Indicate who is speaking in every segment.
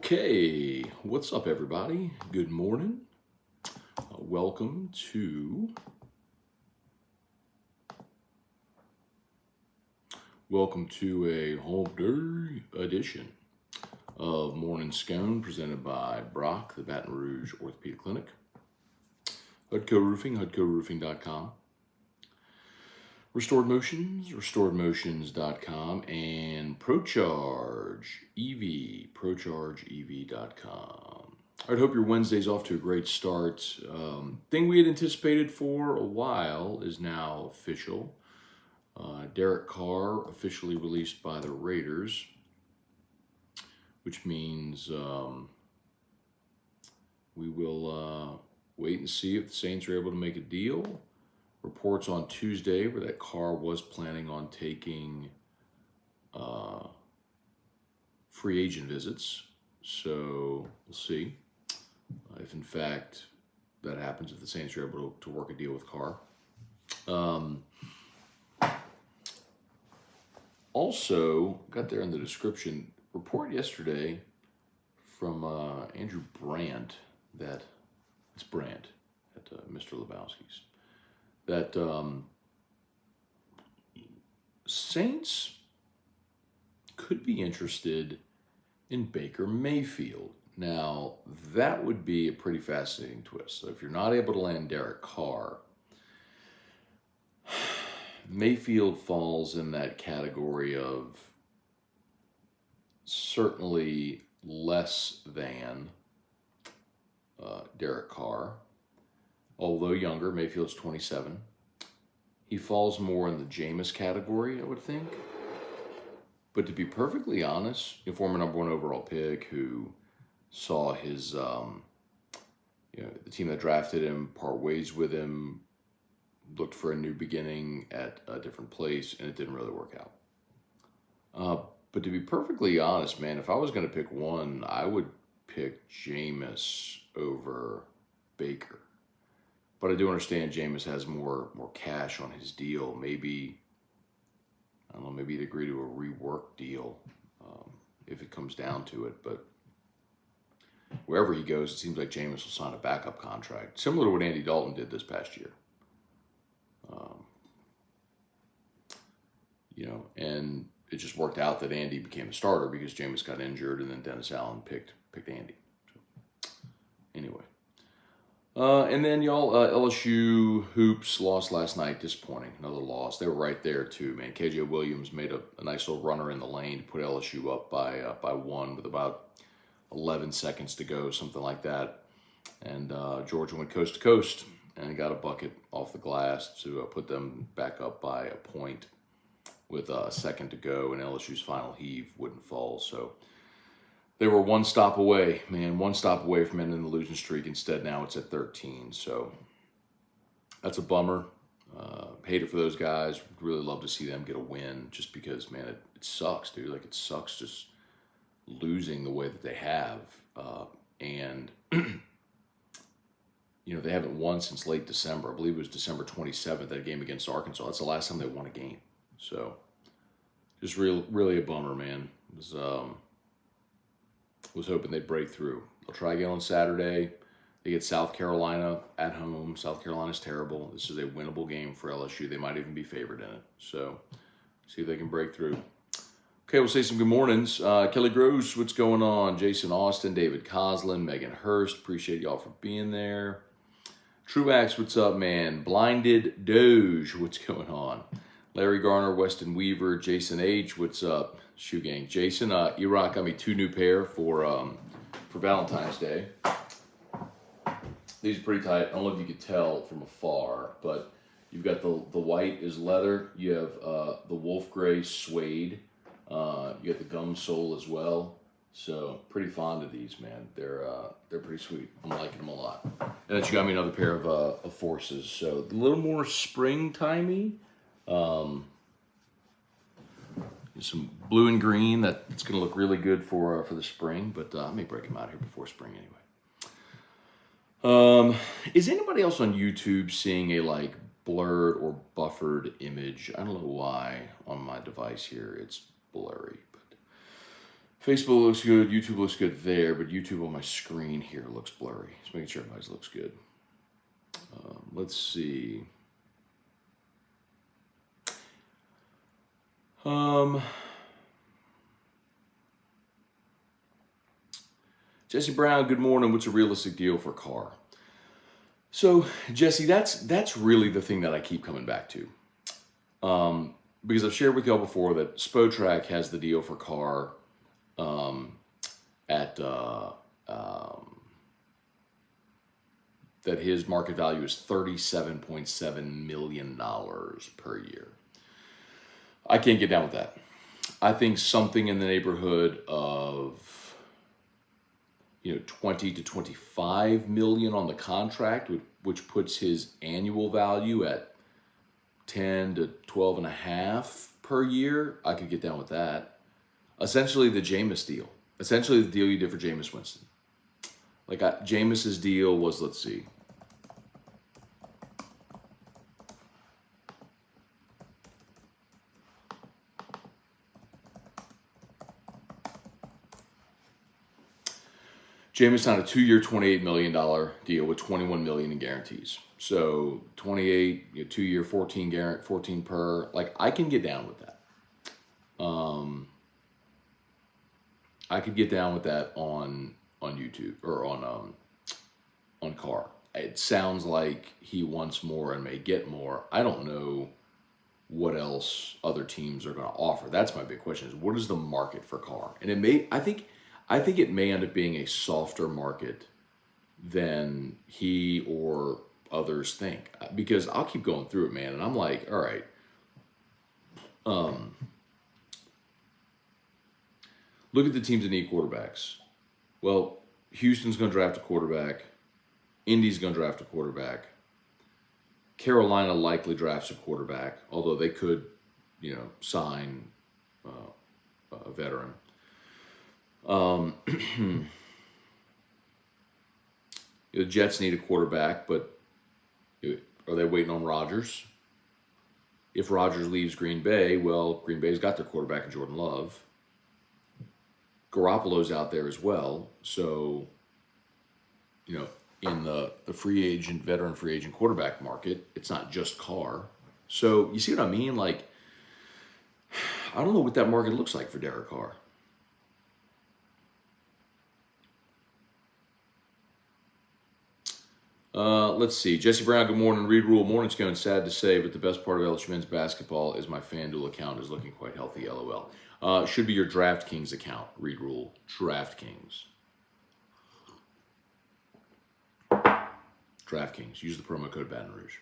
Speaker 1: Okay, what's up, everybody? Good morning. Welcome to a hump day edition of Morning Scone, presented by Brock, the Baton Rouge Orthopedic Clinic, Hudco Roofing, HudcoRoofing.com, Restored Motions, RestoredMotions.com, and ProCharge EV, ProChargeEV.com. I hope your Wednesday's off to a great start. Thing we had anticipated for a while is now official. Derek Carr officially released by the Raiders, which means we will wait and see if the Saints are able to make a deal. Reports on Tuesday were that Carr was planning on taking free agent visits. So we'll see if, in fact, that happens, if the Saints are able to work a deal with Carr. Also, got there in the description, report yesterday from Andrew Brandt, that it's Brandt at Mr. Lebowski's, that Saints could be interested in Baker Mayfield. Now, that would be a pretty fascinating twist. So if you're not able to land Derek Carr, Mayfield falls in that category of certainly less than Derek Carr. Although younger, Mayfield's 27. He falls more in the Jameis category, I would think. But to be perfectly honest, former number one overall pick who saw his, the team that drafted him part ways with him, looked for a new beginning at a different place, and it didn't really work out. But to be perfectly honest, man, if I was going to pick one, I would pick Jameis over Baker. But I do understand Jameis has more cash on his deal. Maybe, I don't know, maybe he'd agree to a rework deal if it comes down to it. But wherever he goes, it seems like Jameis will sign a backup contract, similar to what Andy Dalton did this past year. And it just worked out that Andy became a starter because Jameis got injured, and then Dennis Allen picked Andy. So, anyway. And then y'all, LSU hoops lost last night. Disappointing. Another loss. They were right there too, man. KJ Williams made a nice little runner in the lane to put LSU up by one with about 11 seconds to go, something like that. And Georgia went coast to coast and got a bucket off the glass to put them back up by a point with a second to go, and LSU's final heave wouldn't fall. So they were one stop away, man, from ending the losing streak. Instead, now it's at 13. So that's a bummer. Hate it for those guys. Would really love to see them get a win, just because, man, it sucks, dude. Like, it sucks just losing the way that they have. And they haven't won since late December. I believe it was December 27th, that game against Arkansas. That's the last time they won a game. So just really a bummer, man. Was hoping they'd break through. They'll try again on Saturday. They get South Carolina at home. South Carolina's terrible. This is a winnable game for LSU. They might even be favored in it. So see if they can break through. Okay, we'll say some good mornings. Kelly Gross, what's going on? Jason Austin, David Coslin, Megan Hurst. Appreciate y'all for being there. Truax, what's up, man? Blinded Doge, what's going on? Larry Garner, Weston Weaver, Jason H, what's up? Shoe Gang. Jason, E-Rock got me 2 new pair for Valentine's Day. These are pretty tight. I don't know if you could tell from afar, but you've got the white is leather. You have the wolf gray suede. You got the gum sole as well. So pretty fond of these, man. They're pretty sweet. I'm liking them a lot. And then you got me another pair of Forces. So a little more springtimey. Some blue and green that's going to look really good for the spring, but I may break them out here before spring anyway. Is anybody else on YouTube seeing a blurred or buffered image? I don't know why on my device here it's blurry, but Facebook looks good. YouTube looks good there, but YouTube on my screen here looks blurry. Just making sure everybody's looks good. Let's see. Jesse Brown, good morning. What's a realistic deal for Carr? So, Jesse, that's really the thing that I keep coming back to. Because I've shared with y'all before that Spotrac has the deal for Carr at that his market value is $37.7 million per year. I can't get down with that. I think something in the neighborhood of 20 to 25 million on the contract, which puts his annual value at 10 to 12 and a half per year. I could get down with that. Essentially the Jameis deal. Essentially the deal you did for Jameis Winston. Like Jameis's deal was, let's see. Jameis signed a 2-year, $28 million deal with $21 million in guarantees. So 28, 2-year, 14 per. Like I can get down with that. I could get down with that on YouTube or on Carr. It sounds like he wants more and may get more. I don't know what else other teams are going to offer. That's my big question: is what is the market for Carr? And it may. I think it may end up being a softer market than he or others think. Because I'll keep going through it, man, and I'm like, all right. Look at the teams that need quarterbacks. Well, Houston's going to draft a quarterback. Indy's going to draft a quarterback. Carolina likely drafts a quarterback, although they could, sign a veteran. The Jets need a quarterback, but are they waiting on Rodgers? If Rodgers leaves Green Bay, well, Green Bay's got their quarterback in Jordan Love. Garoppolo's out there as well, so in the veteran free agent quarterback market, it's not just Carr. So you see what I mean? Like, I don't know what that market looks like for Derek Carr. Let's see. Jesse Brown, good morning. Reed Rule, morning Scone. Sad to say, but the best part of LSU men's basketball is my FanDuel account is looking quite healthy, LOL. Should be your DraftKings account, Reed Rule. DraftKings. DraftKings. Use the promo code Baton Rouge.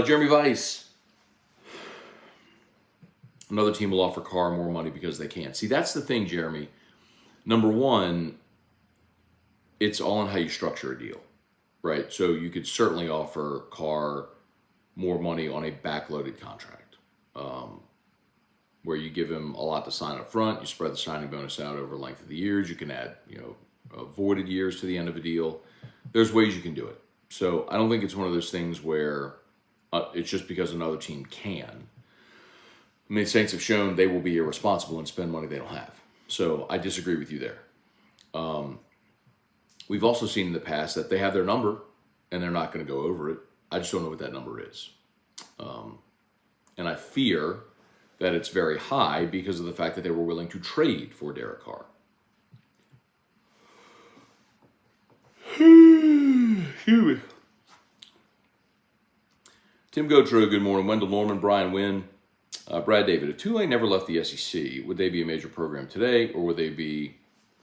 Speaker 1: Jeremy Weiss. Another team will offer Carr more money because they can. See, that's the thing, Jeremy. Number one, it's all in how you structure a deal, right? So you could certainly offer Carr more money on a backloaded contract, where you give him a lot to sign up front. You spread the signing bonus out over the length of the years. You can add, voided years to the end of a deal. There's ways you can do it. So I don't think it's one of those things where it's just because another team can. I mean, Saints have shown they will be irresponsible and spend money they don't have. So I disagree with you there. We've also seen in the past that they have their number and they're not going to go over it. I just don't know what that number is. And I fear that it's very high because of the fact that they were willing to trade for Derek Carr. Excuse me. Tim Gotro, good morning. Wendell Norman, Brian Wynn, Brad David. If Tulane never left the SEC, would they be a major program today, or would they be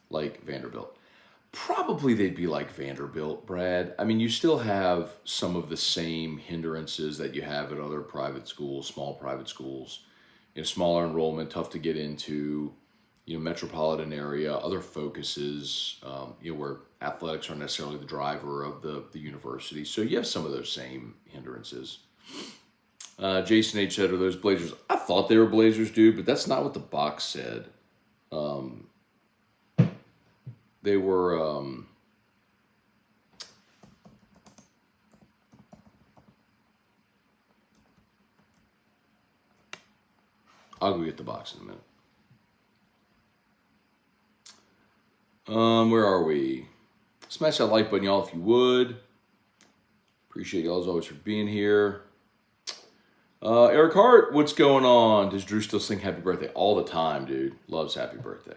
Speaker 1: like Vanderbilt? Probably they'd be like Vanderbilt, Brad. I mean, you still have some of the same hindrances that you have at other private schools, small private schools. Smaller enrollment, tough to get into, metropolitan area, other focuses, where athletics aren't necessarily the driver of the university. So you have some of those same hindrances. Jason H. said, are those Blazers? I thought they were Blazers, dude, but that's not what the box said. They were, I'll go get the box in a minute. Where are we? Smash that like button, y'all, if you would. Appreciate y'all as always for being here. Eric Hart, what's going on? Does Drew still sing happy birthday? All the time, dude. Loves happy birthday.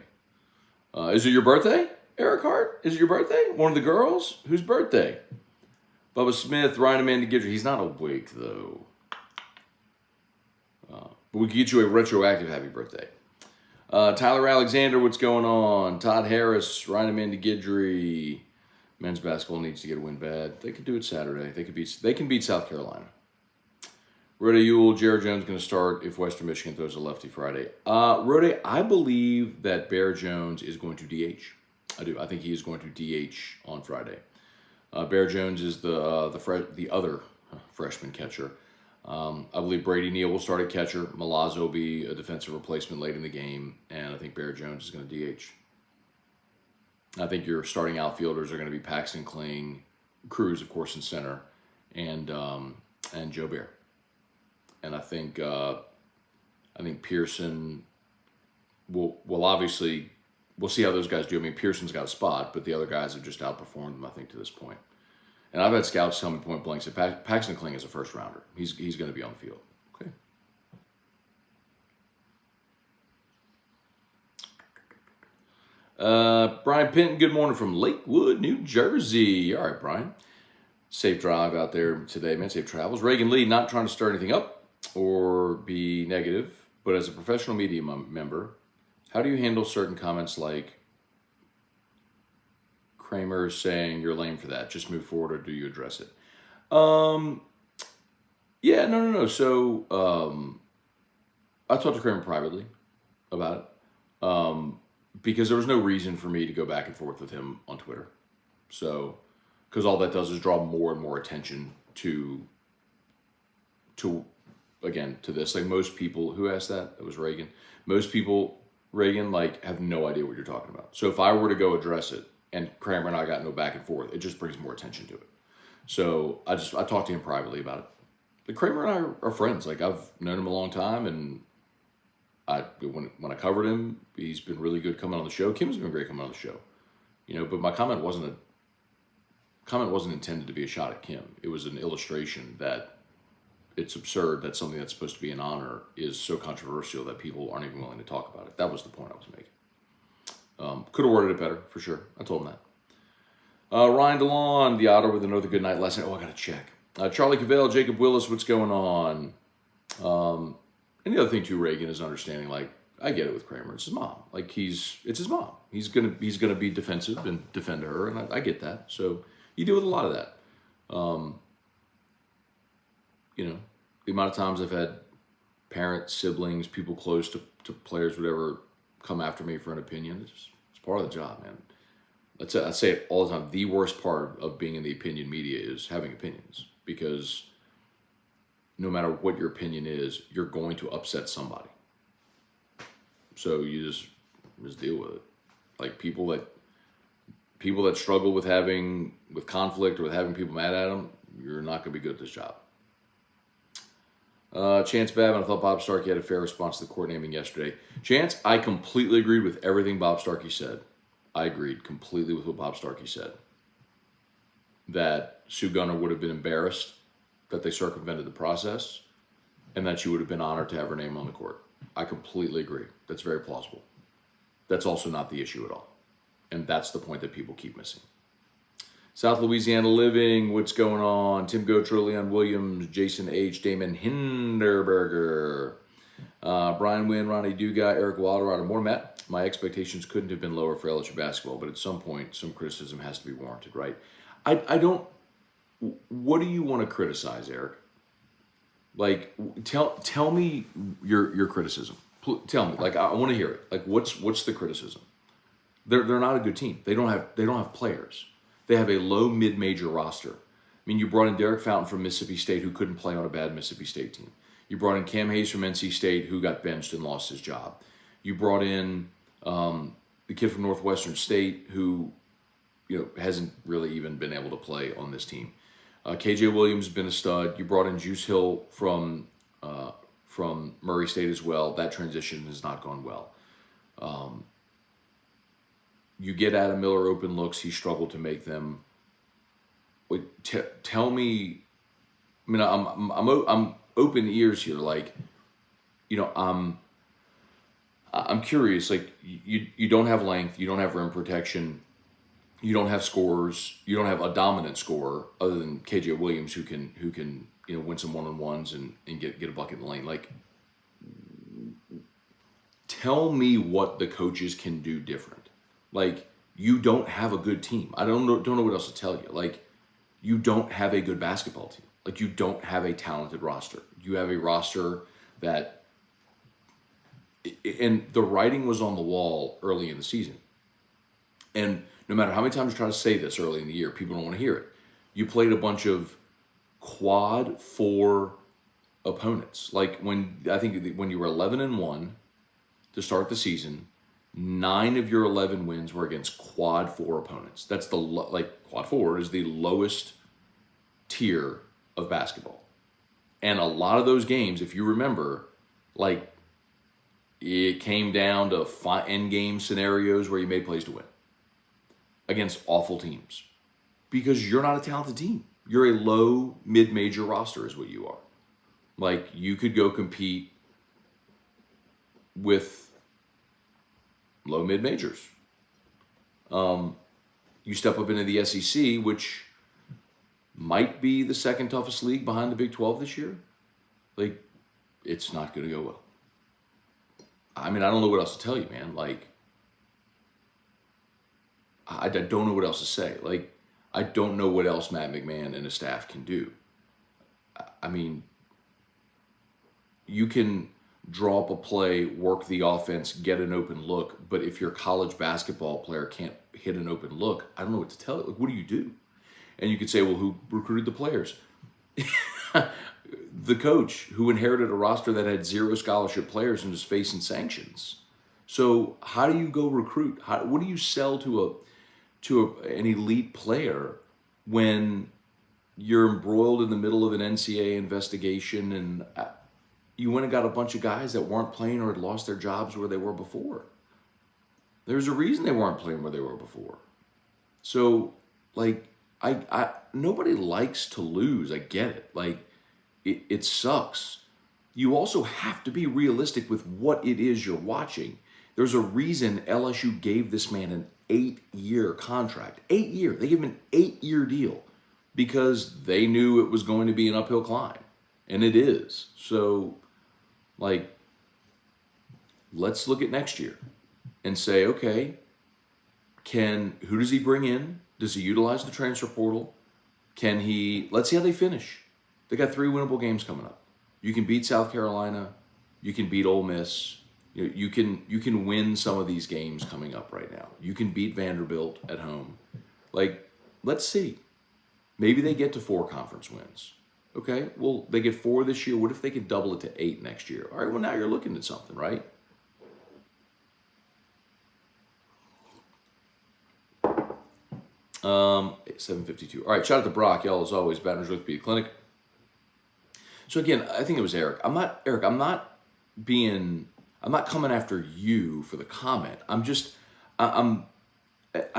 Speaker 1: Is it your birthday, Eric Hart? Is it your birthday? One of the girls? Whose birthday? Bubba Smith, Ryan Amanda Gidry. He's not awake, though. But we can get you a retroactive happy birthday. Tyler Alexander, what's going on? Todd Harris, Ryan Amanda Gidry. Men's basketball needs to get a win bad. They could do it Saturday. They can beat South Carolina. Rode Ewell, Jared Jones going to start if Western Michigan throws a lefty Friday. Rode, I believe that Bear Jones is going to DH. I do. I think he is going to DH on Friday. Bear Jones is the other freshman catcher. I believe Brady Neal will start at catcher. Milazzo will be a defensive replacement late in the game, and I think Bear Jones is going to DH. I think your starting outfielders are going to be Paxton Kling, Cruz, of course, in center, and Joe Bear. And I think Pearson will obviously, we'll see how those guys do. I mean, Pearson's got a spot, but the other guys have just outperformed them, I think, to this point. And I've had scouts tell me point blank, say Paxton Kling is a first rounder. He's going to be on the field. Okay. Brian Pinton, good morning from Lakewood, New Jersey. All right, Brian. Safe drive out there today, man. Safe travels. Reagan Lee, not trying to stir anything up or be negative, but as a professional media member, how do you handle certain comments like Kramer saying you're lame for that? Just move forward, or do you address it? Yeah, no. So I talked to Kramer privately about it. Because there was no reason for me to go back and forth with him on Twitter. So, because all that does is draw more and more attention to this. Like most people, who asked that? That was Reagan. Most people, Reagan, like have no idea what you're talking about. So if I were to go address it and Kramer and I got no back and forth, it just brings more attention to it. So I talked to him privately about it. But Kramer and I are friends. Like I've known him a long time, and when I covered him, he's been really good coming on the show. Kim's been great coming on the show, But my comment wasn't intended to be a shot at Kim. It was an illustration that it's absurd that something that's supposed to be an honor is so controversial that people aren't even willing to talk about it. That was the point I was making. Could have worded it better for sure. I told him that. Ryan DeLon, the Otter with another good night last night. Oh, I got to check. Charlie Cavell, Jacob Willis, what's going on? And the other thing too, Reagan, is understanding, like, I get it with Kramer. It's his mom. Like it's his mom. He's gonna be defensive and defend her, and I get that. So you deal with a lot of that. The amount of times I've had parents, siblings, people close to players, whatever, come after me for an opinion. It's part of the job, man. I say it all the time. The worst part of being in the opinion media is having opinions, because no matter what your opinion is, you're going to upset somebody. So you just deal with it. Like people that struggle with conflict or with having people mad at them, you're not going to be good at this job. Chance Babin, I thought Bob Starkey had a fair response to the court naming yesterday. Chance, I completely agreed with everything Bob Starkey said. I agreed completely with what Bob Starkey said. That Sue Gunner would have been embarrassed that they circumvented the process, and that she would have been honored to have her name on the court. I completely agree. That's very plausible. That's also not the issue at all. And that's the point that people keep missing. South Louisiana Living, what's going on? Tim Gotro, Leon Williams, Jason H., Damon Hinderberger, Brian Wynn, Ronnie Duga, Eric Wilder, out of more. Matt, my expectations couldn't have been lower for LSU basketball, but at some point, some criticism has to be warranted, right? I don't. What do you want to criticize, Eric? Like, tell me your criticism. Tell me. Like, I want to hear it. Like, what's the criticism? They're not a good team. They don't have players. They have a low mid-major roster. I mean, you brought in Derek Fountain from Mississippi State, who couldn't play on a bad Mississippi State team. You brought in Cam Hayes from NC State, who got benched and lost his job. You brought in the kid from Northwestern State, who hasn't really even been able to play on this team. KJ Williams has been a stud. You brought in Juice Hill from Murray State as well. That transition has not gone well. You get Adam Miller open looks. He struggled to make them. Tell me. I mean, I'm open ears here. Like, I'm curious. Like, you don't have length. You don't have rim protection. You don't have scorers. You don't have a dominant scorer other than KJ Williams, who can win some 1-on-1s and get a bucket in the lane. Like, tell me what the coaches can do different. Like, you don't have a good team. I don't know what else to tell you. Like, you don't have a good basketball team. Like, you don't have a talented roster. You have a roster that, and the writing was on the wall early in the season. And no matter how many times you try to say this early in the year, people don't want to hear it. You played a bunch of quad 4 opponents. Like, when you were 11-1 to start the season, 9 of your 11 wins were against quad 4 opponents. That's quad 4 is the lowest tier of basketball. And a lot of those games, if you remember, like, it came down to end game scenarios where you made plays to win against awful teams, because you're not a talented team. You're a low mid-major roster is what you are. Like, you could go compete with low mid-majors. You step up into the SEC, which might be the second toughest league behind the Big 12 this year. Like, it's not going to go well. I mean, I don't know what else to tell you, man. Like, I don't know what else to say. Like, I don't know what else Matt McMahon and his staff can do. I mean, you can draw up a play, work the offense, get an open look, but if your college basketball player can't hit an open look, I don't know what to tell you. Like, what do you do? And you could say, well, who recruited the players? The coach who inherited a roster that had 0 scholarship players and was facing sanctions. So how do you go recruit? What do you sell to an elite player when you're embroiled in the middle of an NCAA investigation and you went and got a bunch of guys that weren't playing or had lost their jobs where they were before? There's a reason they weren't playing where they were before. So, like, I nobody likes to lose. I get it. Like, it sucks. You also have to be realistic with what it is you're watching. There's a reason LSU gave this man an 8-year contract. 8 year. They gave him an 8-year deal because they knew it was going to be an uphill climb. And it is. So, like, let's look at next year and say, okay, who does he bring in? Does he utilize the transfer portal? Let's see how they finish. They got 3 winnable games coming up. You can beat South Carolina. You can beat Ole Miss. You can win some of these games coming up right now. You can beat Vanderbilt at home. Like, let's see. Maybe they get to 4 conference wins. Okay, well, they get 4 this year. What if they could double it to 8 next year? All right, well, now you're looking at something, right? It's 7:52. All right, shout out to Brock. Y'all, as always, Baton Rouge Orthopedic Clinic. So again, I think it was Eric. I'm not coming after you for the comment. I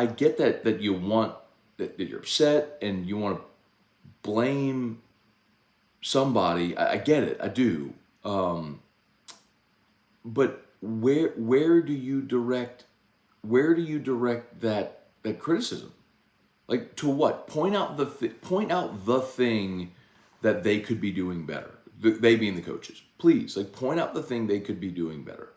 Speaker 1: get that you want, that you're upset and you want to blame somebody. I get it. I do. But where do you direct that criticism? Like, to what? Point out the thing that they could be doing better. They being the coaches. Please, like, point out the thing they could be doing better.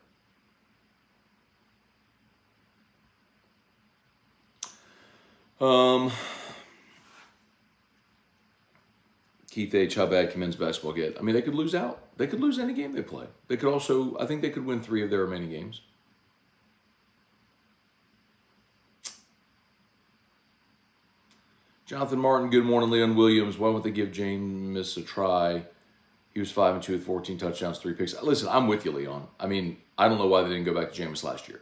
Speaker 1: Keith H., how bad can men's basketball get? I mean, they could lose out. They could lose any game they play. They could also, I think they could win 3 of their remaining games. Jonathan Martin, good morning. Leon Williams, why won't they give Jameis a try? He was 5-2 with 14 touchdowns, 3 picks. Listen, I'm with you, Leon. I mean, I don't know why they didn't go back to Jameis last year.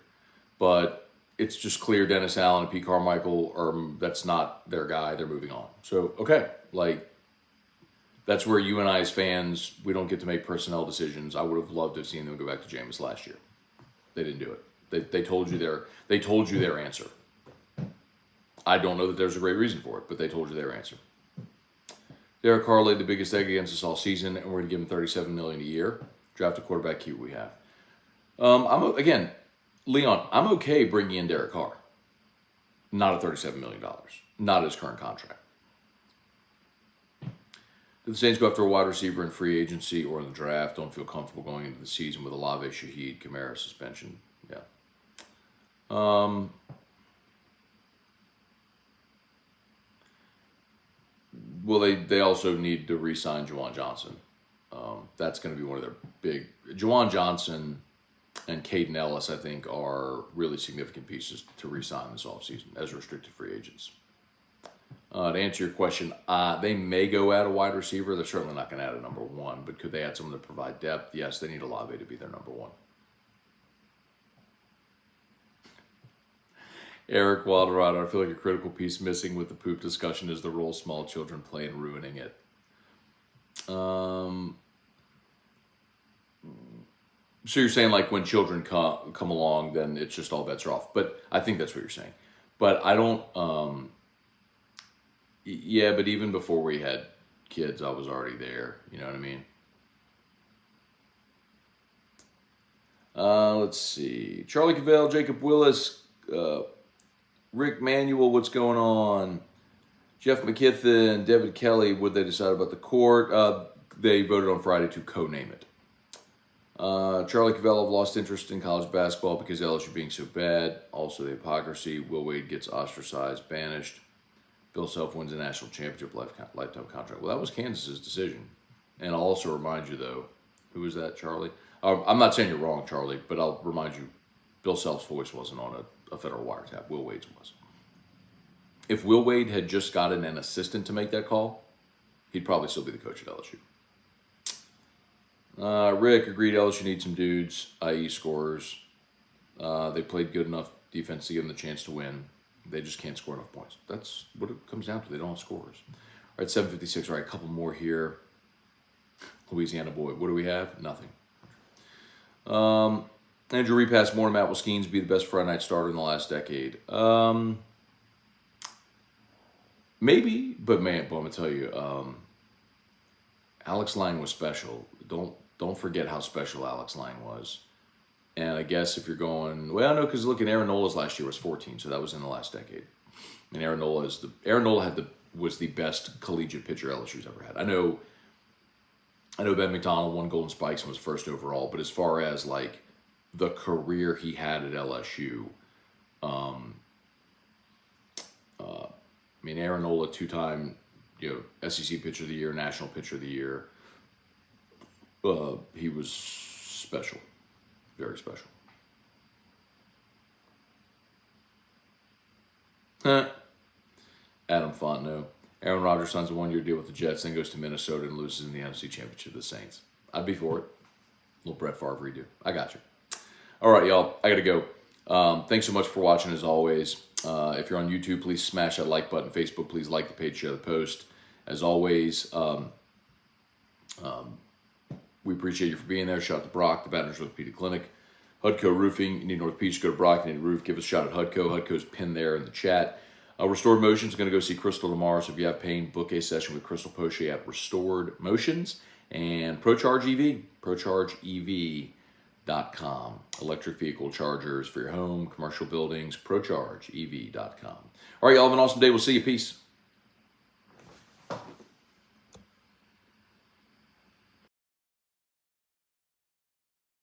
Speaker 1: But it's just clear Dennis Allen and Pete Carmichael, that's not their guy. They're moving on. So, okay, like, that's where you and I as fans, we don't get to make personnel decisions. I would have loved to have seen them go back to Jameis last year. They didn't do it. They told you their answer. I don't know that there's a great reason for it, but they told you their answer. Derek Carr laid the biggest egg against us all season, and we're going to give him $37 million a year. Draft a quarterback, keep what we have. Again, Leon, I'm okay bringing in Derek Carr. Not at $37 million. Not his current contract. Did the Saints go after a wide receiver in free agency or in the draft? Don't feel comfortable going into the season with Olave, Shaheed, Kamara suspension. Yeah. Well, they also need to re-sign Juwan Johnson. That's going to be one of their big... Juwan Johnson and Caden Ellis, I think, are really significant pieces to re-sign this offseason as restricted free agents. To answer your question, they may go add a wide receiver. They're certainly not going to add a number one, but could they add someone to provide depth? Yes, they need Olave to be their number one. Eric Wilderado, I feel like a critical piece missing with the poop discussion is the role small children play in ruining it. So you're saying like when children come along, then it's just all bets are off. But I think that's what you're saying. But I don't... yeah, but even before we had kids, I was already there. You know what I mean? Let's see. Charlie Cavell, Jacob Willis, Rick Manuel, what's going on? Jeff McKithen, David Kelly, what they decide about the court? They voted on Friday to co-name it. Charlie Cavell have lost interest in college basketball because LSU being so bad. Also the hypocrisy. Will Wade gets ostracized, banished. Bill Self wins a national championship lifetime contract. Well, that was Kansas's decision. And I'll also remind you, though, who was that, Charlie? I'm not saying you're wrong, Charlie, but I'll remind you, Bill Self's voice wasn't on a federal wiretap. Will Wade's was. If Will Wade had just gotten an assistant to make that call, he'd probably still be the coach at LSU. Rick agreed LSU needs some dudes, i.e. scorers. They played good enough defense to give them the chance to win. They just can't score enough points. That's what it comes down to. They don't have scorers. All right, 7:56. All right, a couple more here. Louisiana boy. What do we have? Nothing. Andrew Repass, more Matt Wilskins be the best Friday night starter in the last decade. Maybe, but man, I'm gonna tell you, Alex Lang was special. Don't forget how special Alex Lang was. And I guess if you're going, well, no, because look, Aaron Nola's last year was 14, so that was in the last decade. And Aaron Nola was the best collegiate pitcher LSU's ever had. I know Ben McDonald won Golden Spikes and was first overall, but as far as like the career he had at LSU, Aaron Nola, two-time, SEC Pitcher of the Year, National Pitcher of the Year. He was special. Very special. Adam Fontenot. Aaron Rodgers signs a one-year deal with the Jets, then goes to Minnesota and loses in the NFC Championship to the Saints. I'd be for it. Little Brett Favre redo. I got you. All right, y'all. I got to go. Thanks so much for watching, as always. If you're on YouTube, please smash that like button. Facebook, please like the page, share the post. As always, we appreciate you for being there. Shout out to Brock, the Baton Rouge Orthopedic Clinic. Hudco Roofing. You need an orthopedic, go to Brock. You need a roof, give us a shout at Hudco. Hudco's pinned there in the chat. Restored Motion's going to go see Crystal tomorrow. So if you have pain, book a session with Crystal Poche at Restored Motions. And ProCharge EV, ProChargeEV.com. Electric vehicle chargers for your home, commercial buildings, ProChargeEV.com. All right, y'all have an awesome day. We'll see you. Peace.